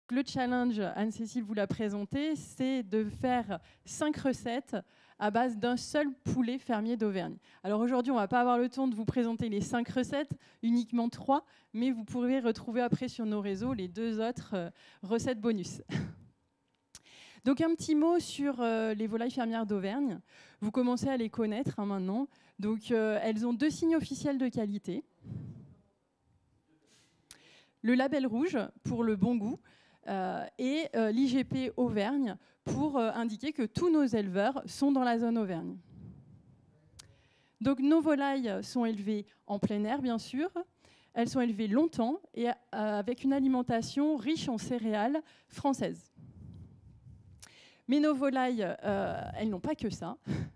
Le challenge, Anne-Cécile vous l'a présenté, c'est de faire 5 recettes à base d'un seul poulet fermier d'Auvergne. Alors aujourd'hui, on ne va pas avoir le temps de vous présenter les 5 recettes, uniquement 3, mais vous pourrez retrouver après sur nos réseaux les 2 autres recettes bonus. Donc un petit mot sur les volailles fermières d'Auvergne. Vous commencez à les connaître maintenant. Donc elles ont 2 signes officiels de qualité. Le label rouge pour le bon goût et l'IGP Auvergne pour indiquer que tous nos éleveurs sont dans la zone Auvergne. Donc nos volailles sont élevées en plein air, bien sûr. Elles sont élevées longtemps et avec une alimentation riche en céréales françaises. Mais nos volailles, elles n'ont pas que ça.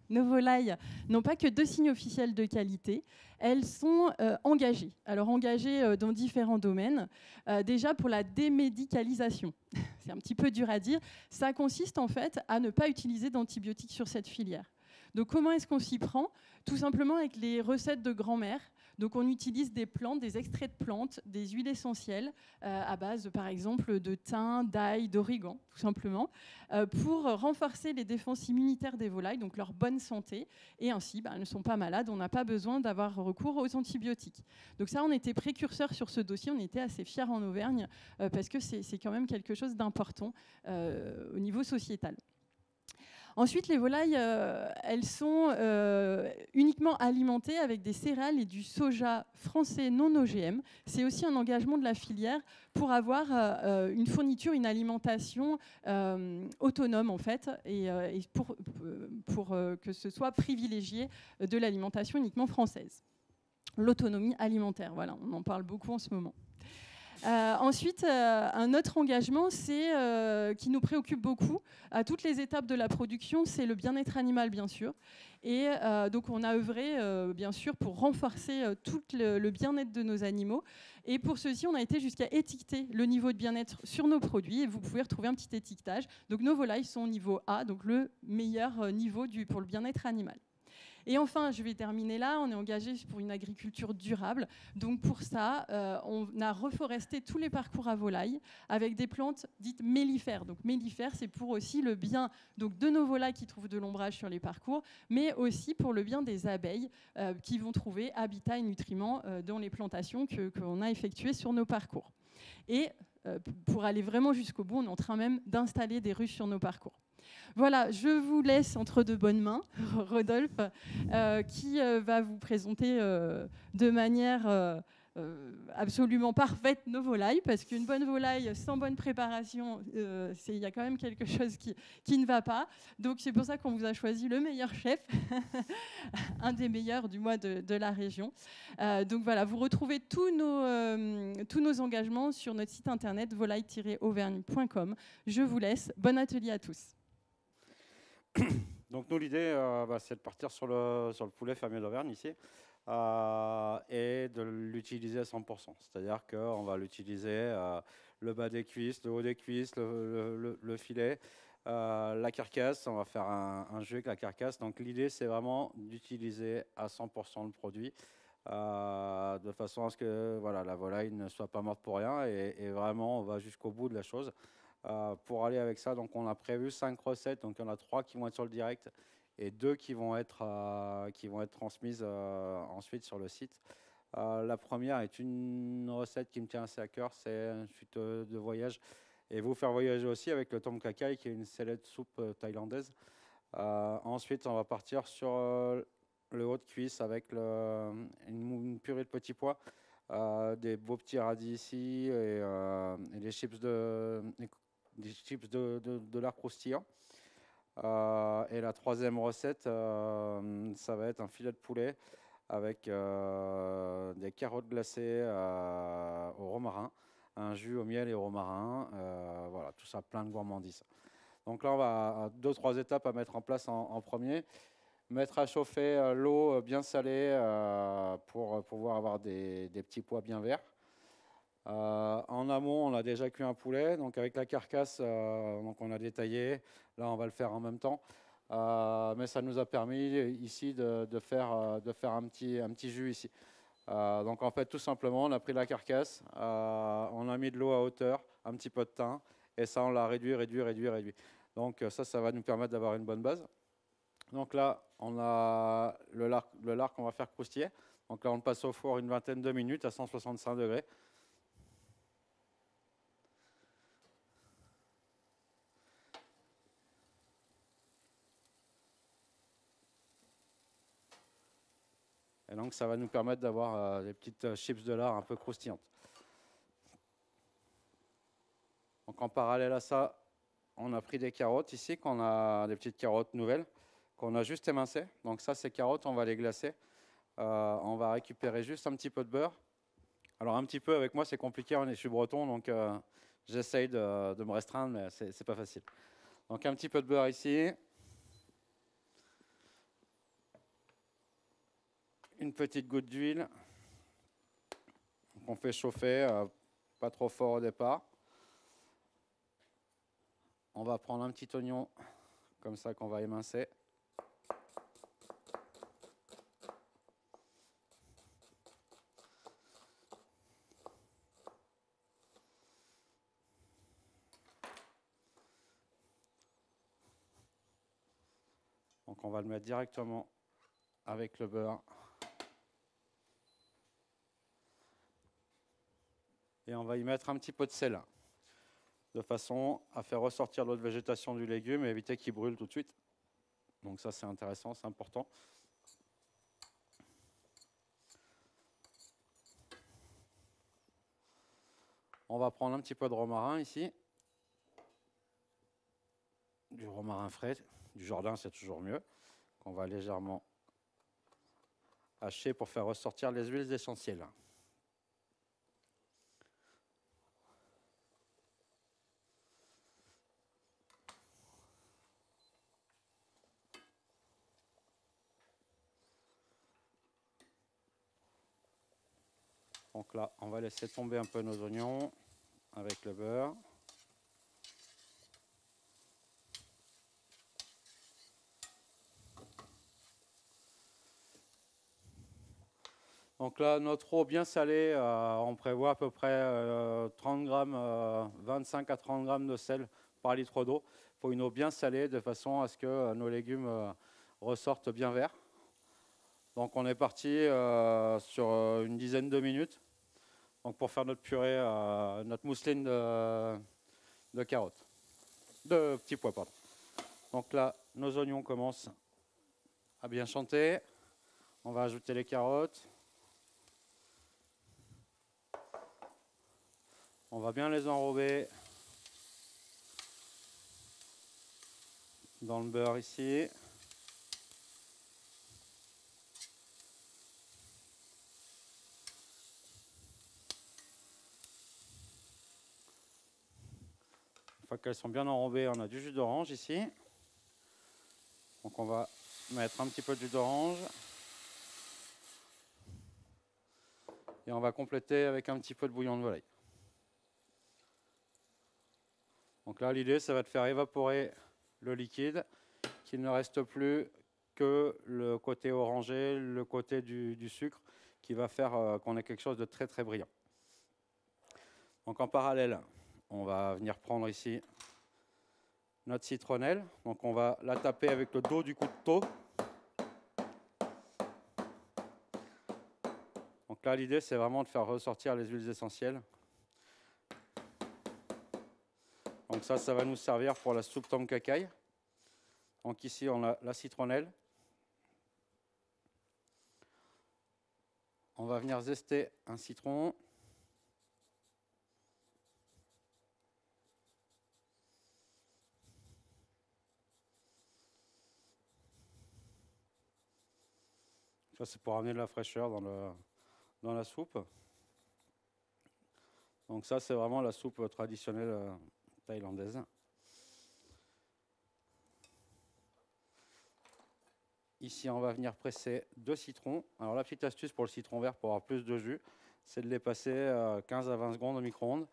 Nos volailles n'ont pas que 2 signes officiels de qualité. Elles sont engagées. Alors engagées dans différents domaines. Déjà pour la démédicalisation. C'est un petit peu dur à dire. Ça consiste en fait à ne pas utiliser d'antibiotiques sur cette filière. Donc comment est-ce qu'on s'y prend? Tout simplement avec les recettes de grand-mère. Donc on utilise des plantes, des extraits de plantes, des huiles essentielles à base par exemple de thym, d'ail, d'origan, tout simplement, pour renforcer les défenses immunitaires des volailles, donc leur bonne santé, et ainsi elles ne sont pas malades, on n'a pas besoin d'avoir recours aux antibiotiques. Donc ça, on était précurseurs sur ce dossier, on était assez fiers en Auvergne, parce que c'est quand même quelque chose d'important au niveau sociétal. Ensuite, les volailles, elles sont uniquement alimentées avec des céréales et du soja français non OGM. C'est aussi un engagement de la filière pour avoir une fourniture, une alimentation autonome en fait, et pour que ce soit privilégié de l'alimentation uniquement française. L'autonomie alimentaire, voilà, on en parle beaucoup en ce moment. Ensuite, un autre engagement, qui nous préoccupe beaucoup à toutes les étapes de la production, c'est le bien-être animal, bien sûr. Et donc, on a œuvré, bien sûr, pour renforcer tout le bien-être de nos animaux. Et pour ceci, on a été jusqu'à étiqueter le niveau de bien-être sur nos produits. Et vous pouvez retrouver un petit étiquetage. Donc, nos volailles sont au niveau A, donc le meilleur niveau pour le bien-être animal. Et enfin, je vais terminer là, on est engagé pour une agriculture durable. Donc pour ça, on a reforesté tous les parcours à volailles avec des plantes dites mellifères. Donc mellifères, c'est pour aussi le bien donc, de nos volailles qui trouvent de l'ombrage sur les parcours, mais aussi pour le bien des abeilles qui vont trouver habitat et nutriments dans les plantations qu'on a effectuées sur nos parcours. Et pour aller vraiment jusqu'au bout, on est en train même d'installer des ruches sur nos parcours. Voilà, je vous laisse entre de bonnes mains, Rodolphe, qui va vous présenter de manière absolument parfaite nos volailles, parce qu'une bonne volaille sans bonne préparation, il y a quand même quelque chose qui ne va pas. Donc c'est pour ça qu'on vous a choisi le meilleur chef, un des meilleurs du mois de la région. Donc voilà, vous retrouvez tous nos engagements sur notre site internet volaille-auvergne.com. Je vous laisse. Bon atelier à tous. Donc nous, l'idée, c'est de partir sur le poulet fermier d'Auvergne ici et de l'utiliser à 100%. C'est-à-dire qu'on va l'utiliser le bas des cuisses, le haut des cuisses, le filet, la carcasse. On va faire un jus avec la carcasse. Donc l'idée, c'est vraiment d'utiliser à 100% le produit de façon à ce que voilà, la volaille ne soit pas morte pour rien et vraiment, on va jusqu'au bout de la chose. Pour aller avec ça, donc on a prévu 5 recettes, donc il y en a 3 qui vont être sur le direct et 2 qui vont être transmises ensuite sur le site. La première est une recette qui me tient assez à cœur, c'est une suite de voyage et vous faire voyager aussi avec le tom kha kai qui est une salade soupe thaïlandaise. Ensuite, on va partir sur le haut de cuisse avec une purée de petits pois, des beaux petits radis ici et des chips de lard croustillant. Et la troisième recette, ça va être un filet de poulet avec des carottes glacées au romarin, un jus au miel et au romarin. Voilà, tout ça plein de gourmandises. Donc là, on va 2-3 étapes à mettre en place en premier. Mettre à chauffer l'eau bien salée pour pouvoir avoir des petits pois bien verts. En amont, on a déjà cuit un poulet, donc avec la carcasse, donc on a détaillé. Là, on va le faire en même temps. Mais ça nous a permis ici de faire un petit jus ici. Donc en fait, tout simplement, on a pris la carcasse, on a mis de l'eau à hauteur, un petit peu de thym, et ça, on l'a réduit. Donc ça va nous permettre d'avoir une bonne base. Donc là, on a le lard qu'on va faire croustiller. Donc là, on le passe au four une vingtaine de minutes à 165 degrés. Et donc, ça va nous permettre d'avoir des petites chips de lard un peu croustillantes. Donc, en parallèle à ça, on a pris des carottes ici, qu'on a des petites carottes nouvelles, qu'on a juste émincées. Donc ça, ces carottes, on va les glacer. On va récupérer juste un petit peu de beurre. Alors un petit peu, avec moi, c'est compliqué, je suis breton, donc j'essaye de me restreindre, mais c'est pas facile. Donc un petit peu de beurre ici. Une petite goutte d'huile. On fait chauffer, pas trop fort au départ. On va prendre un petit oignon, comme ça, qu'on va émincer. Donc on va le mettre directement avec le beurre. Et on va y mettre un petit peu de sel, de façon à faire ressortir l'eau de végétation du légume et éviter qu'il brûle tout de suite. Donc ça, c'est intéressant, c'est important. On va prendre un petit peu de romarin ici. Du romarin frais, du jardin, c'est toujours mieux. Qu'on va légèrement hacher pour faire ressortir les huiles essentielles. Donc là, on va laisser tomber un peu nos oignons avec le beurre. Donc là, notre eau bien salée, on prévoit à peu près 30 grammes, 25 à 30 grammes de sel par litre d'eau. Il faut une eau bien salée de façon à ce que nos légumes ressortent bien verts. Donc on est parti sur une dizaine de minutes donc pour faire notre purée, notre mousseline de carottes, de petits pois, pardon. Donc là, nos oignons commencent à bien chanter. On va ajouter les carottes. On va bien les enrober dans le beurre ici. Une fois qu'elles sont bien enrobées, on a du jus d'orange ici. Donc on va mettre un petit peu de jus d'orange. Et on va compléter avec un petit peu de bouillon de volaille. Donc là, l'idée, ça va de faire évaporer le liquide, qu'il ne reste plus que le côté orangé, le côté du sucre, qui va faire qu'on ait quelque chose de très très brillant. Donc en parallèle, on va venir prendre ici notre citronnelle. Donc on va la taper avec le dos du couteau. Donc là, l'idée, c'est vraiment de faire ressortir les huiles essentielles. Donc ça va nous servir pour la soupe tom kha kai. Donc ici, on a la citronnelle. On va venir zester un citron. Ça, c'est pour amener de la fraîcheur dans la soupe. Donc ça, c'est vraiment la soupe traditionnelle thaïlandaise. Ici, on va venir presser 2 citrons. Alors la petite astuce pour le citron vert pour avoir plus de jus, c'est de les passer 15 à 20 secondes au micro-ondes.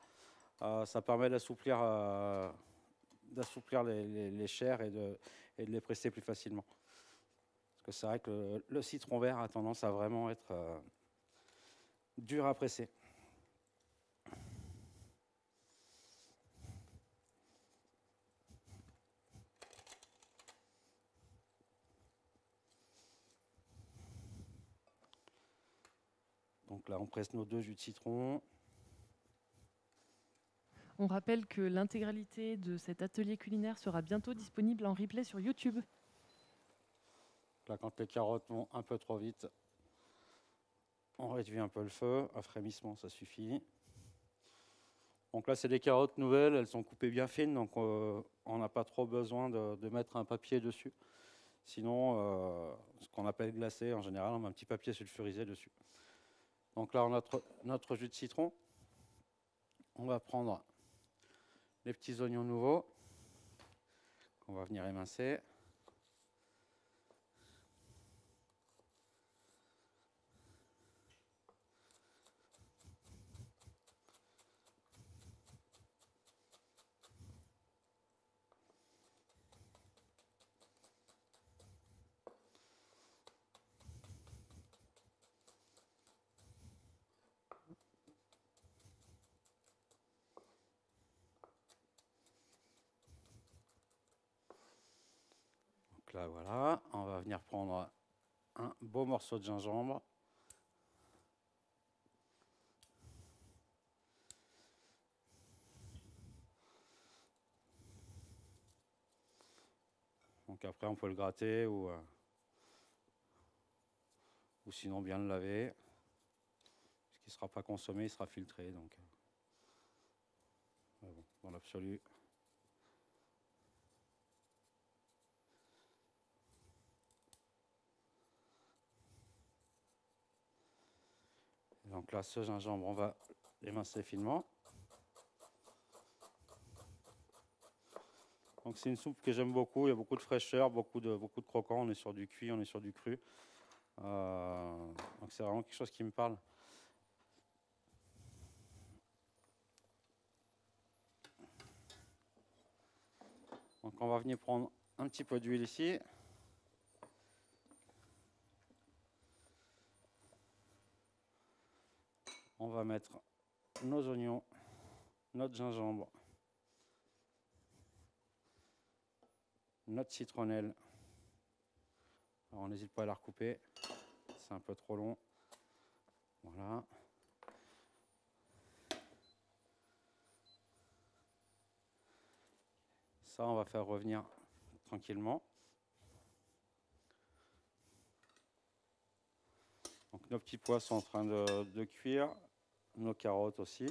Ça permet d'assouplir les chairs et de les presser plus facilement. Parce que c'est vrai que le citron vert a tendance à vraiment être dur à presser. Donc là, on presse nos 2 jus de citron. On rappelle que l'intégralité de cet atelier culinaire sera bientôt disponible en replay sur YouTube. Là, quand les carottes vont un peu trop vite, on réduit un peu le feu. Un frémissement, ça suffit. Donc là, c'est des carottes nouvelles. Elles sont coupées bien fines, donc on n'a pas trop besoin de mettre un papier dessus. Sinon, ce qu'on appelle glacé, en général, on met un petit papier sulfurisé dessus. Donc là, on a notre jus de citron. On va prendre les petits oignons nouveaux qu'on va venir émincer. Donc là, voilà, on va venir prendre un beau morceau de gingembre. Donc après, on peut le gratter ou sinon bien le laver. Parce qu'il ne sera pas consommé, il sera filtré. Donc, bon, dans l'absolu. Donc là, ce gingembre, on va l'émincer finement. Donc c'est une soupe que j'aime beaucoup, il y a beaucoup de fraîcheur, beaucoup de croquants, on est sur du cuit, on est sur du cru. Donc c'est vraiment quelque chose qui me parle. Donc on va venir prendre un petit peu d'huile ici. On va mettre nos oignons, notre gingembre, notre citronnelle. Alors on n'hésite pas à la recouper, c'est un peu trop long. Voilà. Ça, on va faire revenir tranquillement. Donc nos petits pois sont en train de cuire, nos carottes aussi.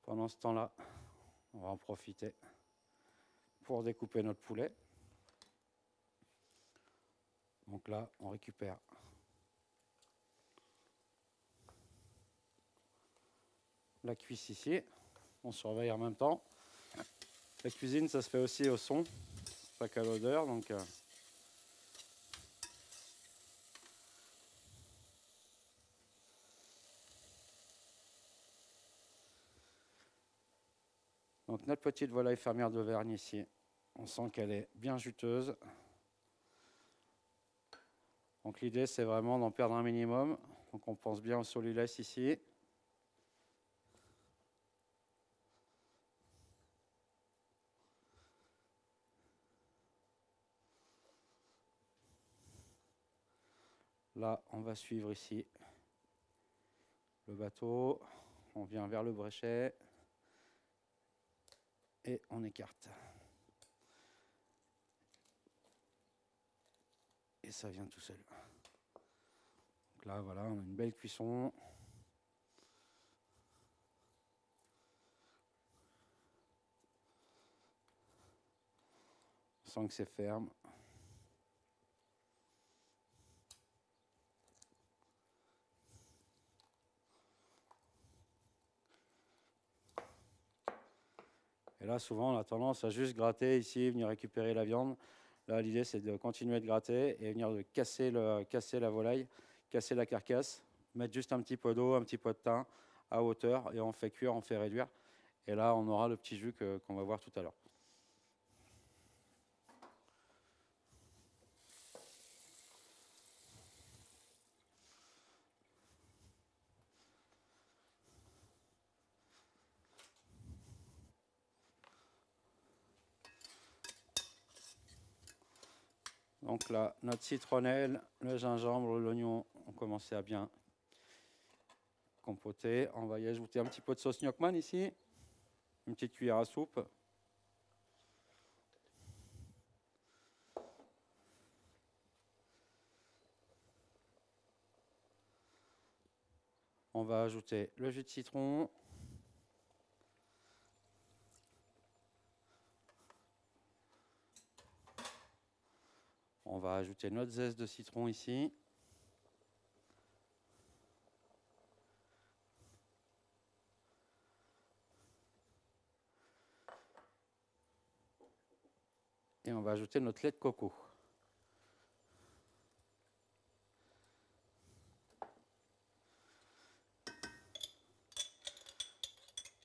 Pendant ce temps-là, on va en profiter pour découper notre poulet. Donc là, on récupère la cuisse ici. On surveille en même temps. La cuisine, ça se fait aussi au son, pas qu'à l'odeur. Donc notre petite volaille fermière d'Auvergne ici, on sent qu'elle est bien juteuse. Donc l'idée, c'est vraiment d'en perdre un minimum. Donc on pense bien au solilès ici. Là, on va suivre ici le bateau. On vient vers le bréchet et on écarte. Et ça vient tout seul. Donc là, voilà, on a une belle cuisson. On sent que c'est ferme. Et là, souvent, on a tendance à juste gratter ici, venir récupérer la viande. Là, l'idée, c'est de continuer de gratter et venir de casser la volaille, casser la carcasse, mettre juste un petit peu d'eau, un petit peu de thym à hauteur, et on fait cuire, on fait réduire. Et là, on aura le petit jus qu'on va voir tout à l'heure. Donc là, notre citronnelle, le gingembre, l'oignon ont commencé à bien compoter. On va y ajouter un petit peu de sauce Gnocchman ici, une petite cuillère à soupe. On va ajouter le jus de citron. On va ajouter notre zeste de citron ici. Et on va ajouter notre lait de coco.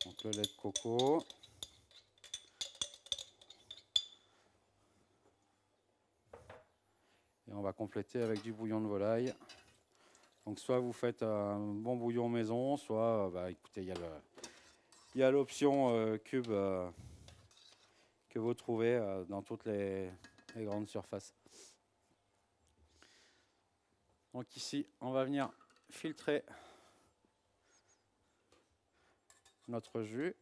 Donc le lait de coco. Et on va compléter avec du bouillon de volaille. Donc soit vous faites un bon bouillon maison, soit écoutez, il y a l'option cube que vous trouvez dans toutes les grandes surfaces. Donc ici, on va venir filtrer notre jus.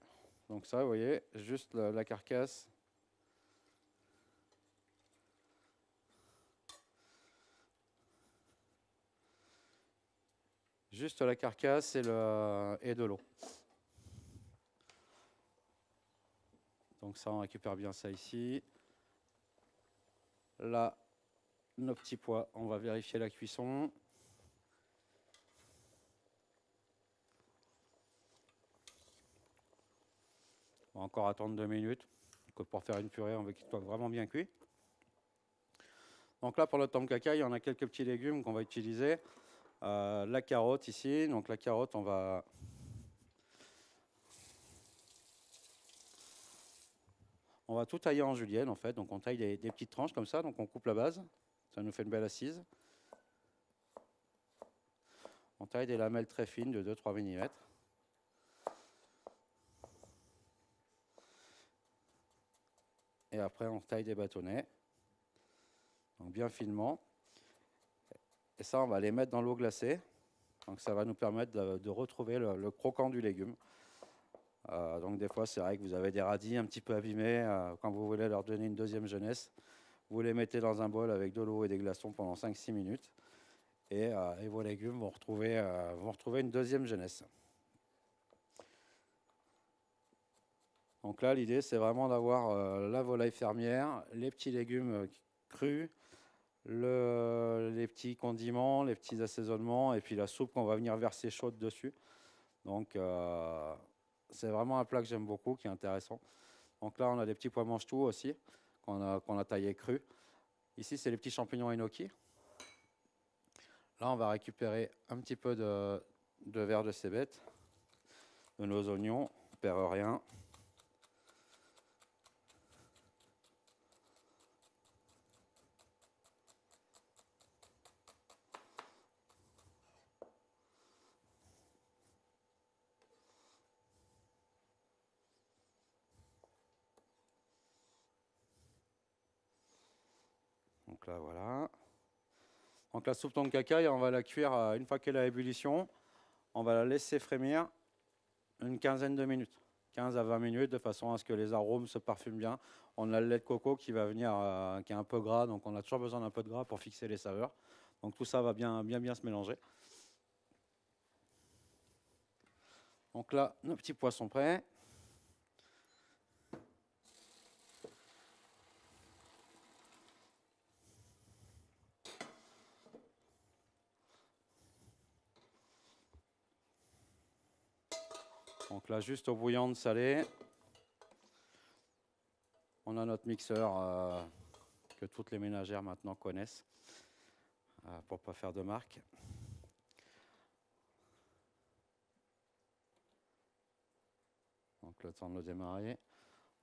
Donc ça, vous voyez, juste la carcasse. Juste la carcasse et de l'eau. Donc ça, on récupère bien ça ici. Là, nos petits pois, on va vérifier la cuisson. On va encore attendre 2 minutes. Pour faire une purée, on veut qu'il soit vraiment bien cuit. Donc là, pour le tom-kha-kha, on a quelques petits légumes qu'on va utiliser. La carotte ici. Donc la carotte, on va tout tailler en julienne en fait. Donc on taille des petites tranches comme ça. Donc on coupe la base. Ça nous fait une belle assise. On taille des lamelles très fines de 2-3 mm. Et après, on taille des bâtonnets. Donc bien finement. Et ça, on va les mettre dans l'eau glacée. Donc ça va nous permettre de retrouver le croquant du légume. Donc des fois, c'est vrai que vous avez des radis un petit peu abîmés. Quand vous voulez leur donner une deuxième jeunesse, vous les mettez dans un bol avec de l'eau et des glaçons pendant 5-6 minutes. Et vos légumes vont retrouver une deuxième jeunesse. Donc là, l'idée, c'est vraiment d'avoir la volaille fermière, les petits légumes crus, les petits condiments, les petits assaisonnements, et puis la soupe qu'on va venir verser chaude dessus. Donc, c'est vraiment un plat que j'aime beaucoup, qui est intéressant. Donc là, on a des petits pois mange-tout aussi, qu'on a taillés crus. Ici, c'est les petits champignons enoki. Là, on va récupérer un petit peu de verre de cébette, de nos oignons, on perd rien. Donc là, voilà. Donc la soupe tom-kha-kha, on va la cuire une fois qu'elle est à ébullition. On va la laisser frémir une quinzaine de minutes. 15 à 20 minutes, de façon à ce que les arômes se parfument bien. On a le lait de coco qui va venir, qui est un peu gras, donc on a toujours besoin d'un peu de gras pour fixer les saveurs. Donc tout ça va bien se mélanger. Donc là, nos petits pois sont prêts. Donc là, juste au bouillon de salé, on a notre mixeur que toutes les ménagères maintenant connaissent pour ne pas faire de marque. Donc le temps de le démarrer.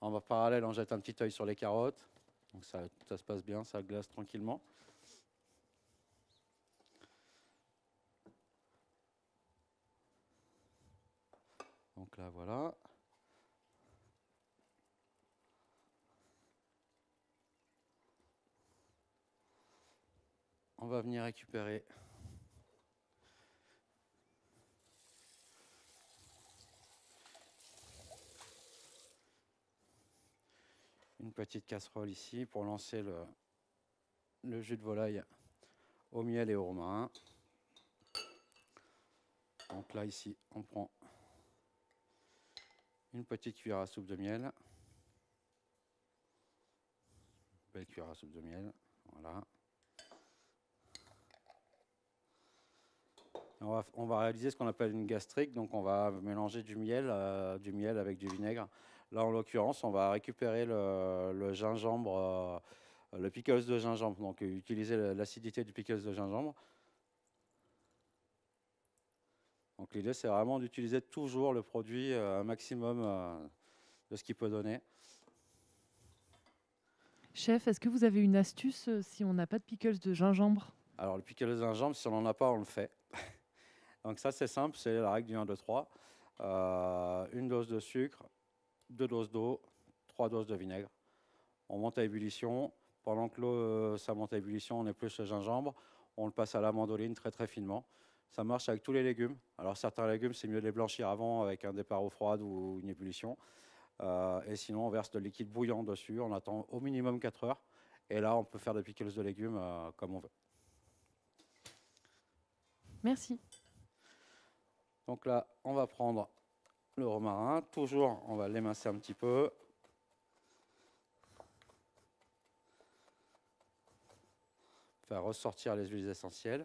En parallèle, on jette un petit œil sur les carottes. Donc ça se passe bien, ça glace tranquillement. Donc là, voilà. va venir récupérer une petite casserole ici pour lancer le jus de volaille au miel et au romarin. Donc là, ici, on prend une petite cuillère à soupe de miel. Belle cuillère à soupe de miel, voilà. On va réaliser ce qu'on appelle une gastrique, donc on va mélanger du miel avec du vinaigre. Là, en l'occurrence, on va récupérer le gingembre, le pickles de gingembre, donc utiliser l'acidité du pickles de gingembre. Donc l'idée, c'est vraiment d'utiliser toujours le produit un maximum de ce qu'il peut donner. Chef, est-ce que vous avez une astuce si on n'a pas de pickles de gingembre? Alors le pickles de gingembre, si on n'en a pas, on le fait. Donc ça, c'est simple, c'est la règle du 1, 2, 3. Une dose de sucre, 2 doses d'eau, 3 doses de vinaigre. On monte à ébullition. Pendant que l'eau ça monte à ébullition, on épluche le gingembre. On le passe à la mandoline très très finement. Ça marche avec tous les légumes. Alors certains légumes, c'est mieux de les blanchir avant avec un départ eau froide ou une ébullition. Et sinon, on verse de liquide bouillant dessus. On attend au minimum 4 heures. Et là, on peut faire des pickles de légumes comme on veut. Merci. Donc là, on va prendre le romarin. Toujours, on va l'émincer un petit peu. Faire ressortir les huiles essentielles.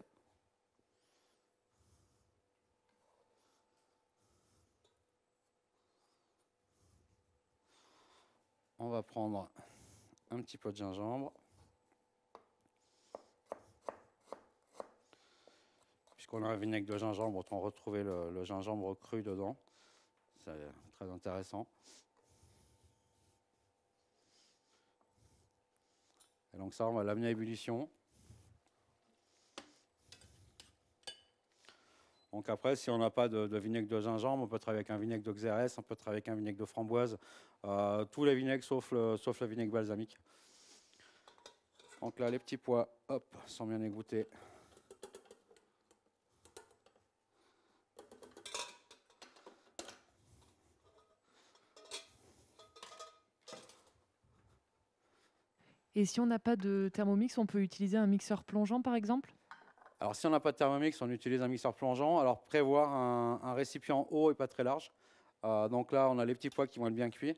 On va prendre un petit peu de gingembre. Puisqu'on a un vinaigre de gingembre, autant retrouver le gingembre cru dedans. C'est très intéressant. Et donc ça, on va l'amener à ébullition. Donc après, si on n'a pas de vinaigre de gingembre, on peut travailler avec un vinaigre de xérès, on peut travailler avec un vinaigre de framboise. Tous les vinaigres sauf le vinaigre balsamique. Donc là, les petits pois, hop, sont bien égouttés. Et si on n'a pas de Thermomix, on peut utiliser un mixeur plongeant par exemple? Alors si on n'a pas de Thermomix, on utilise un mixeur plongeant. Alors prévoir un récipient haut et pas très large. Donc là, on a les petits pois qui vont être bien cuits.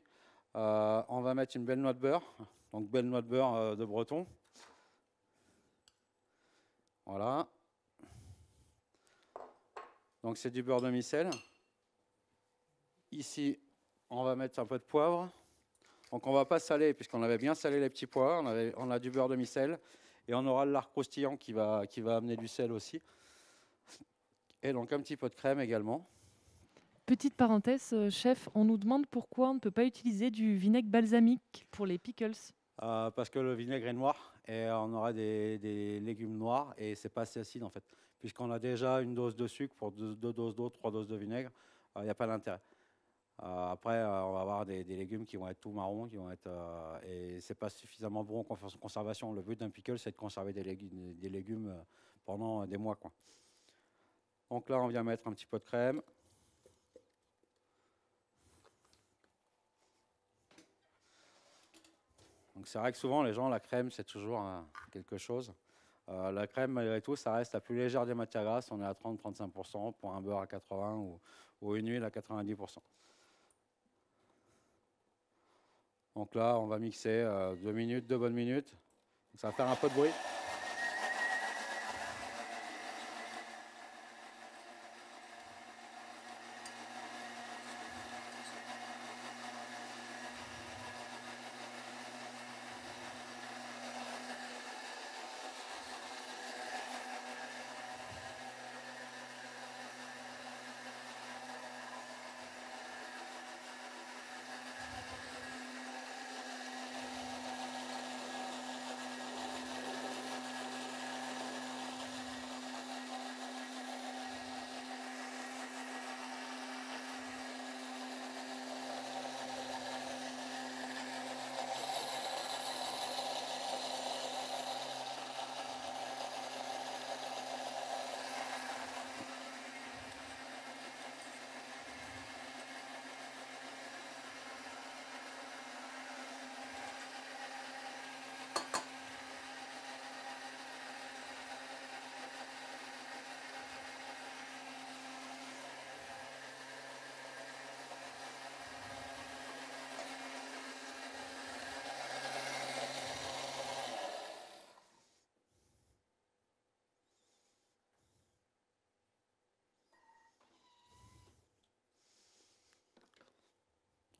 On va mettre une belle noix de beurre. Donc belle noix de beurre de Breton. Voilà. Donc c'est du beurre de micelle. Ici, on va mettre un peu de poivre. Donc on ne va pas saler, puisqu'on avait bien salé les petits pois. On a du beurre de micelle. Et on aura le lard croustillant qui va amener du sel aussi. Et donc un petit peu de crème également. Petite parenthèse, chef, on nous demande pourquoi on ne peut pas utiliser du vinaigre balsamique pour les pickles. Parce que le vinaigre est noir et on aura des légumes noirs et c'est pas assez acide en fait. Puisqu'on a déjà une dose de sucre pour 2 doses d'eau, 3 doses de vinaigre, il n'y a pas d'intérêt. Après, on va avoir des légumes qui vont être tout marrons, et c'est pas suffisamment bon en conservation. Le but d'un pickle, c'est de conserver des légumes pendant des mois, quoi. Donc là, on vient mettre un petit peu de crème. Donc c'est vrai que souvent, les gens, la crème, c'est toujours quelque chose. La crème, malgré tout, ça reste la plus légère des matières grasses. On est à 30-35% pour un beurre à 80% ou une huile à 90%. Donc là, on va mixer 2 bonnes minutes. Ça va faire un peu de bruit.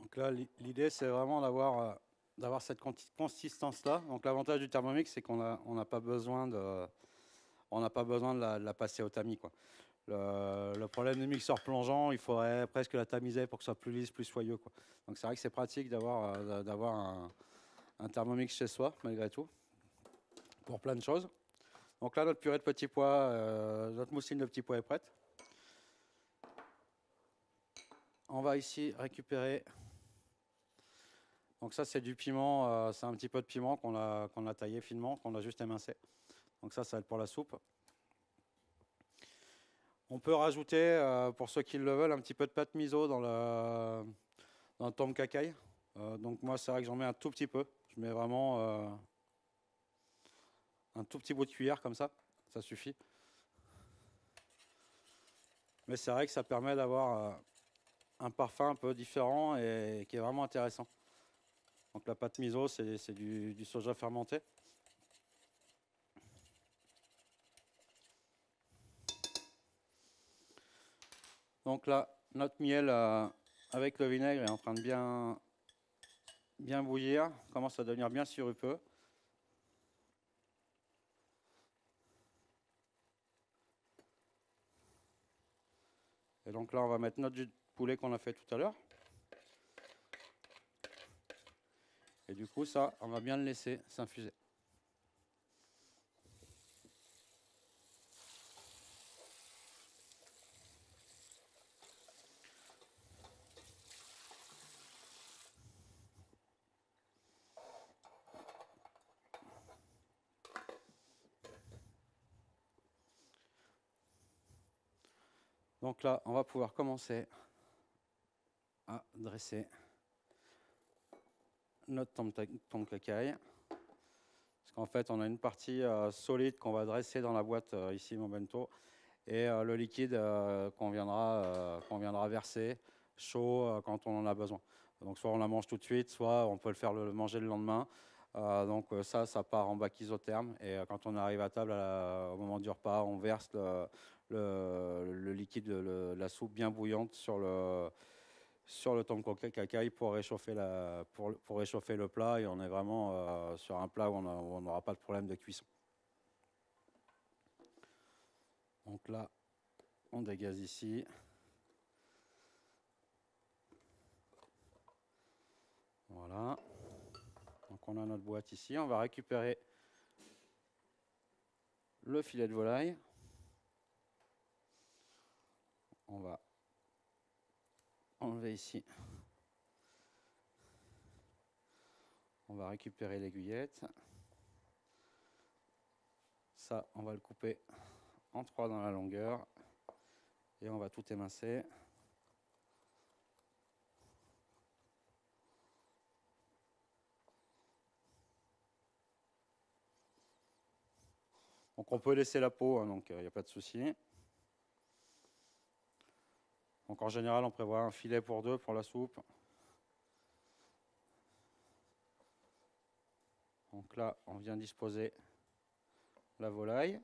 Donc là, l'idée, c'est vraiment d'avoir cette consistance-là. Donc l'avantage du Thermomix, c'est qu'on n'a pas besoin de la passer au tamis, quoi. Le problème du mixeur plongeant, il faudrait presque la tamiser pour que ce soit plus lisse, plus soyeux, quoi. Donc c'est vrai que c'est pratique d'avoir un Thermomix chez soi, malgré tout, pour plein de choses. Donc là, notre purée de petits pois, notre mousseline de petits pois est prête. On va ici récupérer. Donc ça, c'est du piment, c'est un petit peu de piment qu'on a taillé finement, qu'on a juste émincé. Donc ça va être pour la soupe. On peut rajouter, pour ceux qui le veulent, un petit peu de pâte miso dans le tom kha gai. Donc moi, c'est vrai que j'en mets un tout petit peu. Je mets vraiment un tout petit bout de cuillère comme ça suffit. Mais c'est vrai que ça permet d'avoir un parfum un peu différent et qui est vraiment intéressant. Donc la pâte miso, c'est du soja fermenté. Donc là, notre miel avec le vinaigre est en train de bien bouillir, commence à devenir bien sirupeux. Et donc là, on va mettre notre jus de poulet qu'on a fait tout à l'heure. Et du coup, ça, on va bien le laisser s'infuser. Donc là, on va pouvoir commencer à dresser notre tom kha gai. Parce qu'en fait, on a une partie solide qu'on va dresser dans la boîte ici, mon bento, et le liquide qu'on viendra verser chaud quand on en a besoin. Donc soit on la mange tout de suite, soit on peut le faire manger le lendemain. Donc ça part en bac isotherme, et quand on arrive à table au moment du repas, on verse le liquide de la soupe bien bouillante sur le tom kha gai pour réchauffer le plat, et on est vraiment sur un plat où on n'aura pas de problème de cuisson. Donc là, on dégaze ici. Voilà. Donc on a notre boîte ici. On va récupérer le filet de volaille. On va enlever ici. On va récupérer l'aiguillette. Ça, on va le couper en 3 dans la longueur. Et on va tout émincer. Donc on peut laisser la peau, hein, donc il n'y a pas de souci. Donc en général, on prévoit un filet pour 2 pour la soupe. Donc là, on vient disposer la volaille.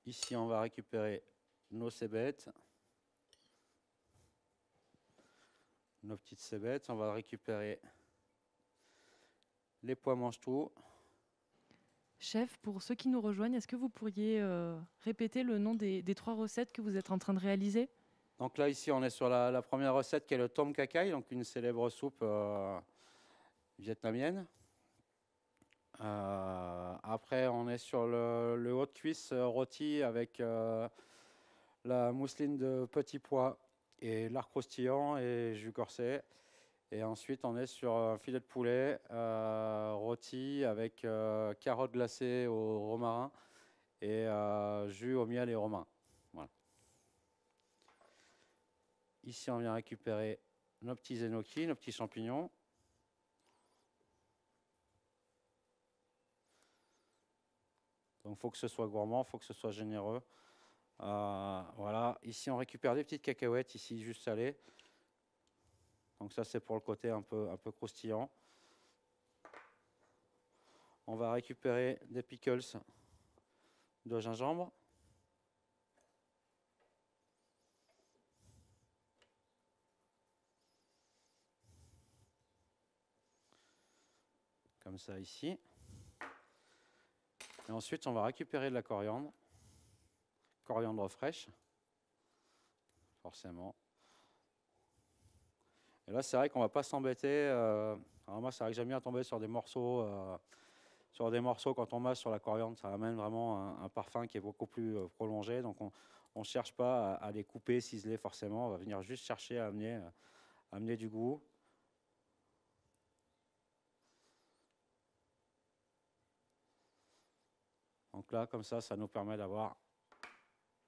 Ici, on va récupérer nos cébettes. Nos petites cébettes. On va récupérer les pois mange-tout. Chef, pour ceux qui nous rejoignent, est-ce que vous pourriez répéter le nom des 3 recettes que vous êtes en train de réaliser? Donc là, ici, on est sur la première recette qui est le tom kha gai, donc une célèbre soupe vietnamienne. Après, on est sur le haut de cuisse rôti avec la mousseline de petits pois et lard croustillant et jus corsé. Et ensuite, on est sur un filet de poulet rôti avec carottes glacées au romarin et jus au miel et romarin. Voilà. Ici, on vient récupérer nos petits enoki, nos petits champignons. Donc, il faut que ce soit gourmand, il faut que ce soit généreux. Voilà. Ici, on récupère des petites cacahuètes, ici, juste salées. Donc ça, c'est pour le côté un peu croustillant. On va récupérer des pickles de gingembre. Comme ça ici. Et ensuite, on va récupérer de la coriandre. Coriandre fraîche, forcément. Et là, c'est vrai qu'on ne va pas s'embêter. Alors moi, c'est vrai que j'aime bien tomber sur des morceaux. Quand on masse sur la coriandre, ça amène vraiment un parfum qui est beaucoup plus prolongé. Donc, on ne cherche pas à les couper, ciseler forcément. On va venir juste chercher à amener du goût. Donc là, comme ça nous permet d'avoir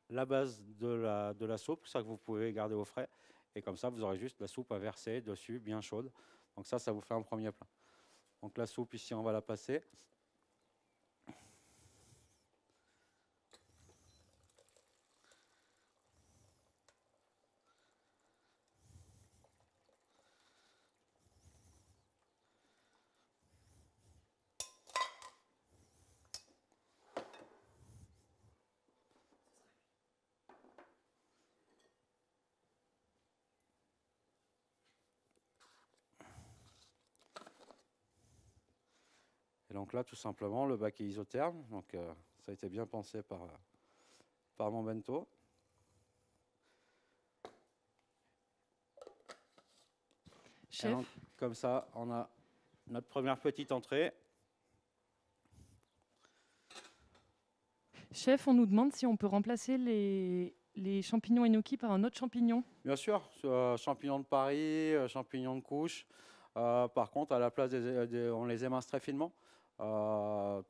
la base de la soupe, ça que vous pouvez garder au frais. Et comme ça, vous aurez juste la soupe à verser dessus, bien chaude. Donc ça vous fait un premier plat. Donc la soupe, ici, on va la passer. Et donc là, tout simplement, le bac est isotherme. Donc ça a été bien pensé par mon bento. Chef, donc, comme ça, on a notre première petite entrée. Chef, on nous demande si on peut remplacer les champignons enoki par un autre champignon. Bien sûr, champignons de Paris, champignons de couche. Par contre, à la place, on les émince très finement.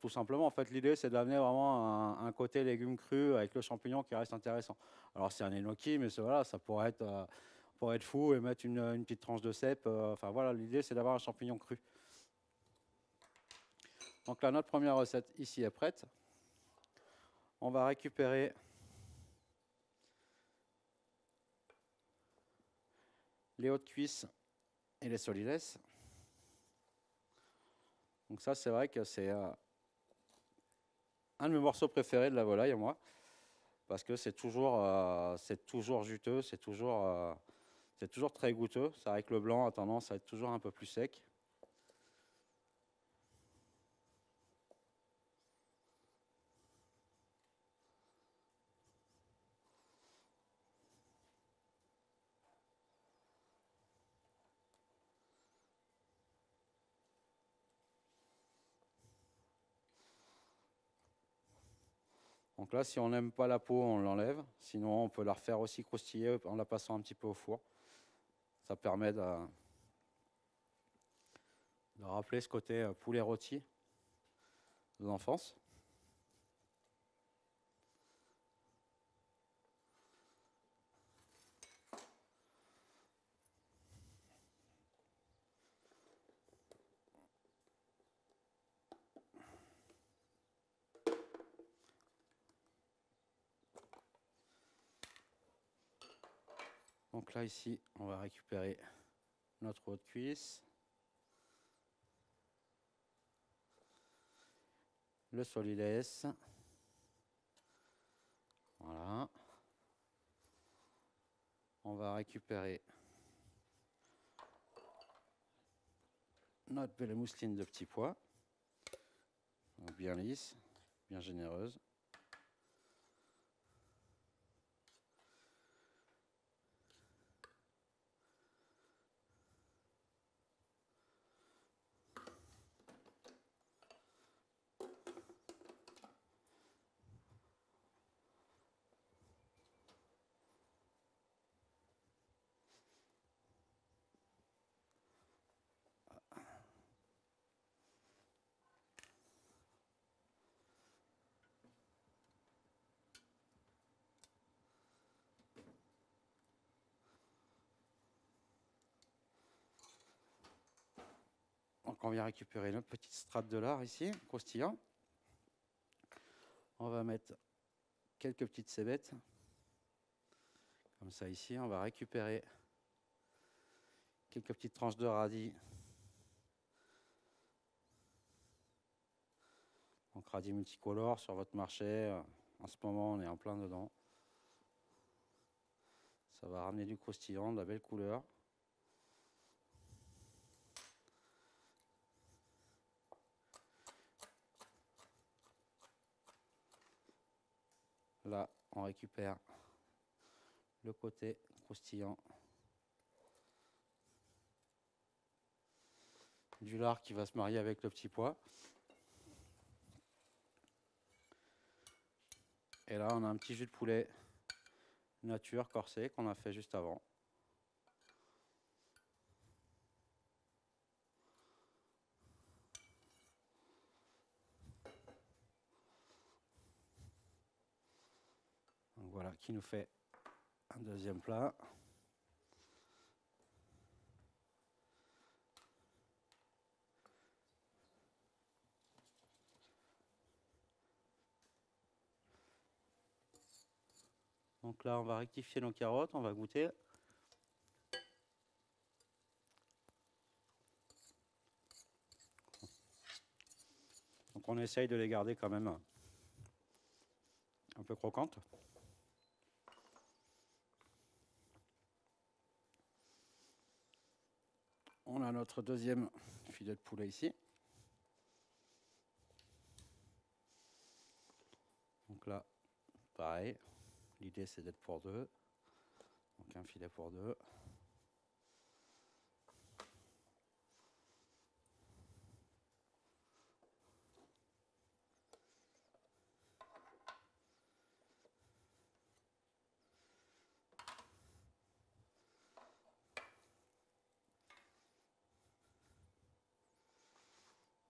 Tout simplement, en fait, l'idée, c'est d'amener vraiment un côté légumes crus avec le champignon qui reste intéressant. Alors, c'est un enoki, mais voilà, ça pourrait être fou et mettre une petite tranche de cèpe. Enfin, voilà, l'idée, c'est d'avoir un champignon cru. Donc là, notre première recette ici est prête. On va récupérer les hautes cuisses et les solides. Donc ça, c'est vrai que c'est un de mes morceaux préférés de la volaille à moi, parce que c'est toujours juteux, c'est toujours très goûteux. C'est vrai que le blanc a tendance à être toujours un peu plus sec. Donc là, si on n'aime pas la peau, on l'enlève. Sinon, on peut la refaire aussi croustiller en la passant un petit peu au four. Ça permet de rappeler ce côté poulet rôti de l'enfance. Donc là, ici, on va récupérer notre haute cuisse, le solides. Voilà. On va récupérer notre belle mousseline de petits pois, bien lisse, bien généreuse. Donc on vient récupérer notre petite strate de lard ici, croustillant. On va mettre quelques petites cébettes. Comme ça ici, on va récupérer quelques petites tranches de radis. Donc radis multicolores sur votre marché. En ce moment, on est en plein dedans. Ça va ramener du croustillant, de la belle couleur. Là, on récupère le côté croustillant du lard qui va se marier avec le petit pois. Et là, on a un petit jus de poulet nature corsé qu'on a fait juste avant. Donc voilà, qui nous fait un deuxième plat. Donc là, on va rectifier nos carottes, on va goûter. Donc on essaye de les garder quand même un peu croquantes. On a notre deuxième filet de poulet ici. Donc là, pareil, l'idée c'est d'être pour deux. Donc un filet pour deux.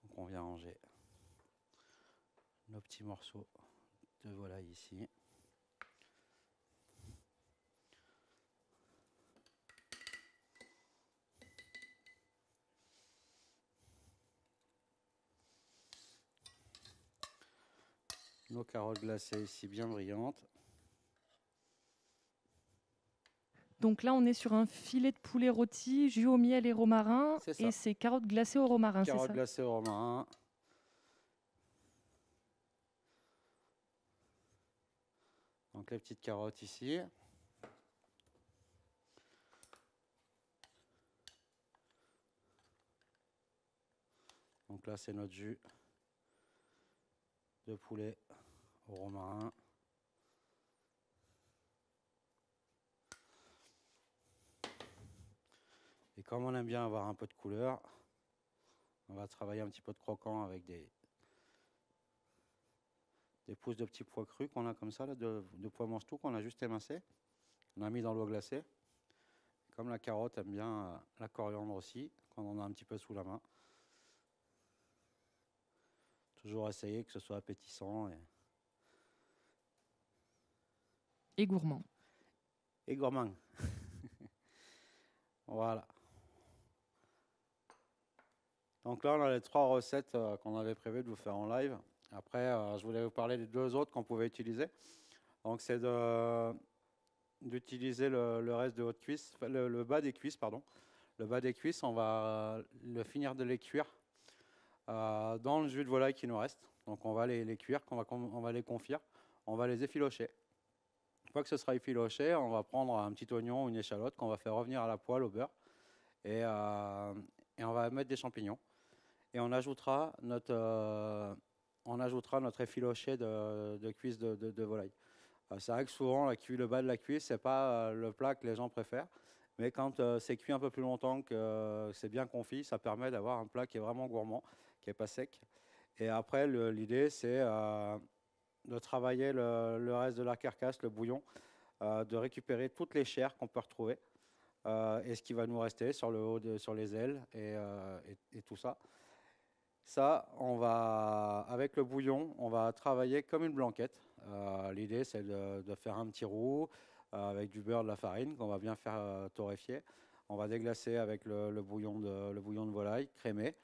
Donc on vient ranger nos petits morceaux de volaille ici. Nos carottes glacées ici bien brillantes. Donc là, on est sur un filet de poulet rôti, jus au miel et romarin. C'est ça. Et c'est carottes glacées au romarin, c'est Carottes ça? glacées au romarin. Donc les petites carottes ici. Donc là, c'est notre jus de poulet au romarin. Et comme on aime bien avoir un peu de couleur, on va travailler un petit peu de croquant avec des pousses de petits pois crus qu'on a comme ça, là, de pois mange-tout qu'on a juste émincé. On a mis dans l'eau glacée. Comme la carotte aime bien la coriandre aussi, quand on a un petit peu sous la main. Toujours essayer que ce soit appétissant Et gourmand. et gourmand. Voilà. Donc là, on a les 3 recettes qu'on avait prévu de vous faire en live. Après, je voulais vous parler des 2 autres qu'on pouvait utiliser. Donc c'est d'utiliser le reste de votre cuisse, le bas des cuisses, pardon. Le bas des cuisses, on va le finir de les cuire dans le jus de volaille qui nous reste. Donc on va les cuire, on va les confire, on va les effilocher. Une fois que ce sera effiloché, on va prendre un petit oignon ou une échalote qu'on va faire revenir à la poêle au beurre et on va mettre des champignons. Et on ajoutera notre effiloché de cuisse de volaille. C'est vrai que souvent, le bas de la cuisse, ce n'est pas le plat que les gens préfèrent. Mais quand c'est cuit un peu plus longtemps, que c'est bien confit, ça permet d'avoir un plat qui est vraiment gourmand, qui n'est pas sec. Et après, l'idée, c'est de travailler le reste de la carcasse, le bouillon, de récupérer toutes les chairs qu'on peut retrouver et ce qui va nous rester sur le haut, sur les ailes et tout ça. Ça, avec le bouillon, on va travailler comme une blanquette. L'idée, c'est de faire un petit roux avec du beurre, de la farine qu'on va bien faire torréfier. On va déglacer avec le bouillon de volaille crémé.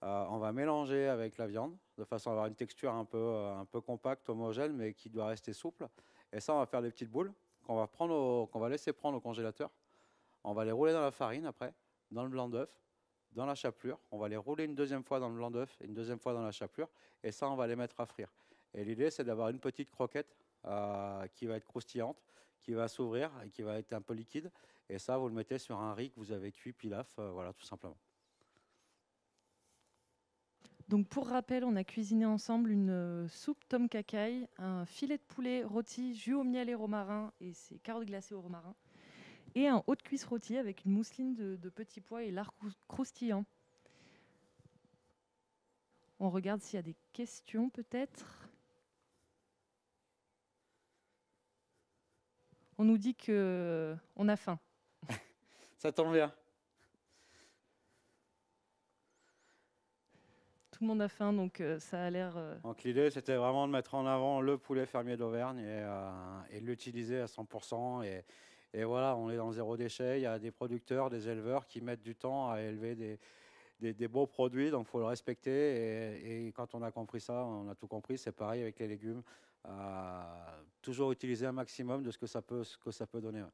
On va mélanger avec la viande de façon à avoir une texture un peu compacte, homogène, mais qui doit rester souple. Et ça, on va faire des petites boules qu'on va laisser prendre au congélateur. On va les rouler dans la farine après dans le blanc d'œuf, dans la chapelure. On va les rouler une deuxième fois dans le blanc d'œuf et une deuxième fois dans la chapelure. Et ça, on va les mettre à frire. Et l'idée, c'est d'avoir une petite croquette qui va être croustillante, qui va s'ouvrir et qui va être un peu liquide. Et ça, vous le mettez sur un riz que vous avez cuit pilaf, voilà, tout simplement. Donc pour rappel, on a cuisiné ensemble une soupe tom kha, un filet de poulet rôti, jus au miel et romarin, et ses carottes glacées au romarin, et un haut de cuisse rôti avec une mousseline de petits pois et lard croustillant. On regarde s'il y a des questions peut-être. On nous dit qu'on a faim. Ça tombe bien. Tout le monde a faim, donc ça a l'air... Donc l'idée, c'était vraiment de mettre en avant le poulet fermier d'Auvergne et de l'utiliser à 100%. Et voilà, on est dans le zéro déchet. Il y a des producteurs, des éleveurs qui mettent du temps à élever des beaux produits, donc il faut le respecter. Et quand on a compris ça, on a tout compris. C'est pareil avec les légumes. Toujours utiliser un maximum de ce que ça peut donner. Ouais.